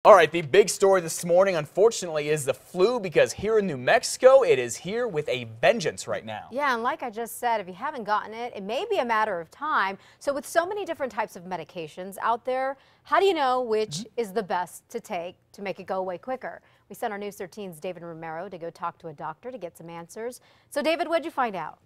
All right, the big story this morning, unfortunately, is the flu, because here in New Mexico, it is here with a vengeance right now. Yeah, and like I just said, if you haven't gotten it, it may be a matter of time. So with so many different types of medications out there, how do you know which is the best to take to make it go away quicker? We sent our News 13's David Romero to go talk to a doctor to get some answers. So David, what'd you find out?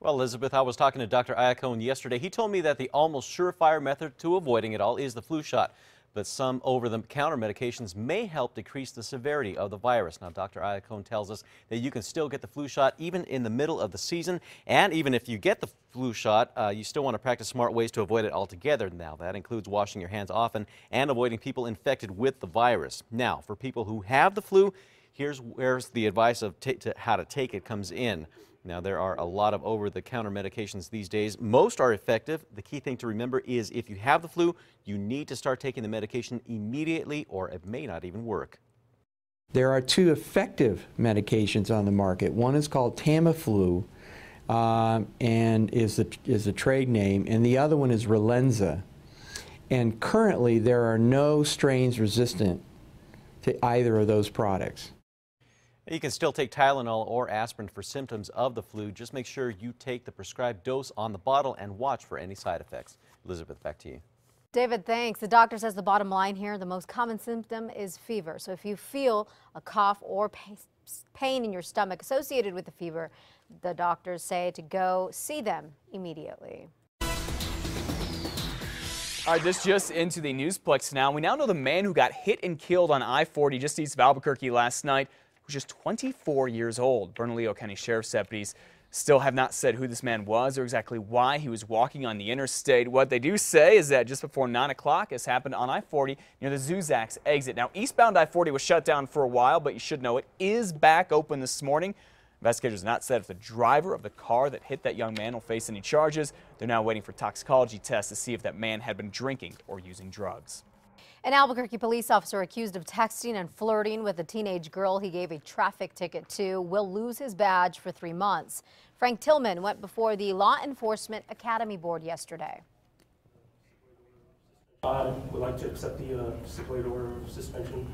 Well, Elizabeth, I was talking to Dr. Iacone yesterday. He told me that the almost surefire method to avoiding it all is the flu shot. But some over-the-counter medications may help decrease the severity of the virus. Now, Dr. Iacone tells us that you can still get the flu shot even in the middle of the season. And even if you get the flu shot, you still want to practice smart ways to avoid it altogether. Now, that includes washing your hands often and avoiding people infected with the virus. Now, for people who have the flu, here's where the advice of how to take it comes in. Now, there are a lot of over-the-counter medications these days. Most are effective. The key thing to remember is if you have the flu, you need to start taking the medication immediately, or it may not even work. There are two effective medications on the market. One is called Tamiflu and is a trade name, and the other one is Relenza. And currently, there are no strains resistant to either of those products. You can still take Tylenol or aspirin for symptoms of the flu. Just make sure you take the prescribed dose on the bottle and watch for any side effects. Elizabeth, back to you. David, thanks. The doctor says the bottom line here, the most common symptom is fever. So if you feel a cough or pain in your stomach associated with the fever, the doctors say to go see them immediately. All right, this just into the newsplex now. We now know the man who got hit and killed on I-40 just east of Albuquerque last night was just 24 years old. Bernalillo County Sheriff's deputies still have not said who this man was or exactly why he was walking on the interstate. What they do say is that just before 9 o'clock, this happened on I-40 near the Zuzax exit. Now, eastbound I-40 was shut down for a while, but you should know it is back open this morning. Investigators have not said if the driver of the car that hit that young man will face any charges. They're now waiting for toxicology tests to see if that man had been drinking or using drugs. An Albuquerque police officer accused of texting and flirting with a teenage girl he gave a traffic ticket to will lose his badge for 3 months. Frank Tillman went before the Law Enforcement Academy Board yesterday. I would like to accept the stipulated order of suspension.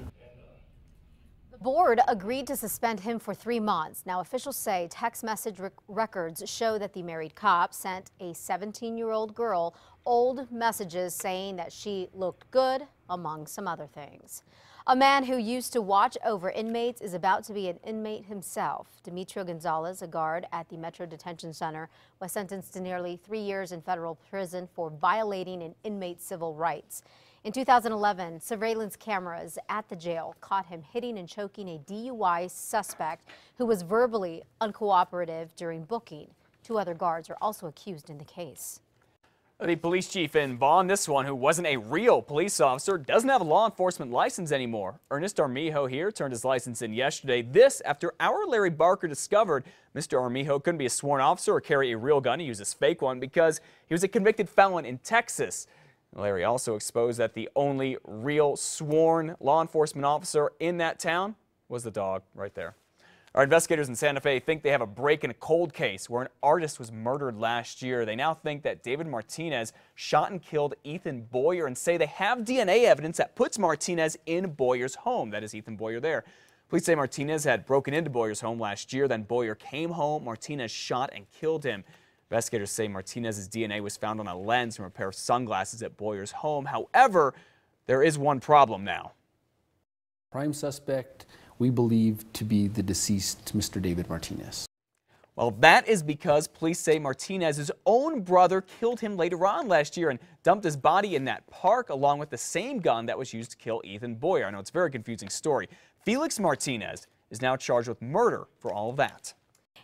The board agreed to suspend him for 3 months. Now, officials say text message records show that the married cop sent a 17-year-old girl old messages saying that she looked good, among some other things. A man who used to watch over inmates is about to be an inmate himself. Demetrio Gonzalez, a guard at the Metro Detention Center, was sentenced to nearly 3 years in federal prison for violating an inmate's civil rights. In 2011, surveillance cameras at the jail caught him hitting and choking a DUI suspect who was verbally uncooperative during booking. 2 other guards are also accused in the case. The police chief in Vaughn, this one who wasn't a real police officer, doesn't have a law enforcement license anymore. Ernest Armijo here turned his license in yesterday. This after our Larry Barker discovered Mr. Armijo couldn't be a sworn officer or carry a real gun. He used a fake one because he was a convicted felon in Texas. Larry also exposed that the only real sworn law enforcement officer in that town was the dog right there. Our investigators in Santa Fe think they have a break in a cold case where an artist was murdered last year. They now think that David Martinez shot and killed Ethan Boyer and say they have DNA evidence that puts Martinez in Boyer's home. That is Ethan Boyer there. Police say Martinez had broken into Boyer's home last year. Then Boyer came home. Martinez shot and killed him. Investigators say Martinez's DNA was found on a lens from a pair of sunglasses at Boyer's home. However, there is one problem now. Prime suspect we believe to be the deceased Mr. David Martinez. Well, that is because police say Martinez's own brother killed him later on last year and dumped his body in that park along with the same gun that was used to kill Ethan Boyer. I know it's a very confusing story. Felix Martinez is now charged with murder for all of that.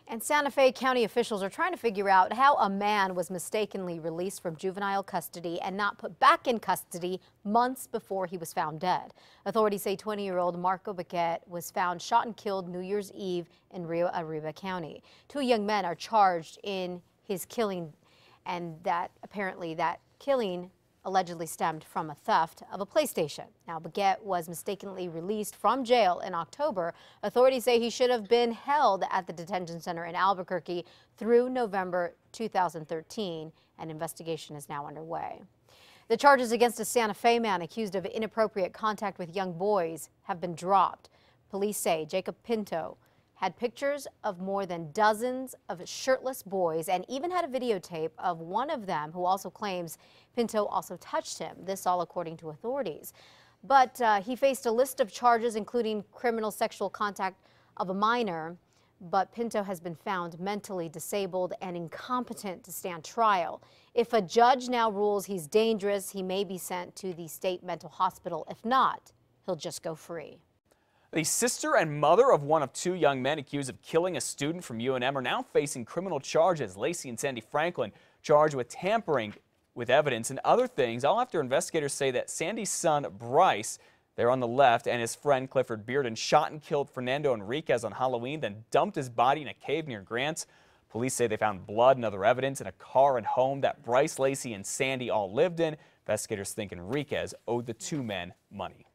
And Santa Fe County officials are trying to figure out how a man was mistakenly released from juvenile custody and not put back in custody months before he was found dead. Authorities say 20-year-old Marco Baquet was found shot and killed New Year's Eve in Rio Arriba County. 2 young men are charged in his killing, and that apparently that killing allegedly stemmed from a theft of a PlayStation. Now, Baguette was mistakenly released from jail in October. Authorities say he should have been held at the detention center in Albuquerque through November 2013. An investigation is now underway. The charges against a Santa Fe man accused of inappropriate contact with young boys have been dropped. Police say Jacob Pinto had pictures of more than dozens of shirtless boys and even had a videotape of one of them who also claims Pinto also touched him. This all according to authorities. But he faced a list of charges, including criminal sexual contact of a minor. But Pinto has been found mentally disabled and incompetent to stand trial. If a judge now rules he's dangerous, he may be sent to the state mental hospital. If not, he'll just go free. The sister and mother of one of two young men accused of killing a student from UNM are now facing criminal charges. Lacey and Sandy Franklin charged with tampering with evidence and other things, all after investigators say that Sandy's son, Bryce, there on the left, and his friend Clifford Bearden shot and killed Fernando Enriquez on Halloween, then dumped his body in a cave near Grants. Police say they found blood and other evidence in a car and home that Bryce, Lacey, and Sandy all lived in. Investigators think Enriquez owed the two men money.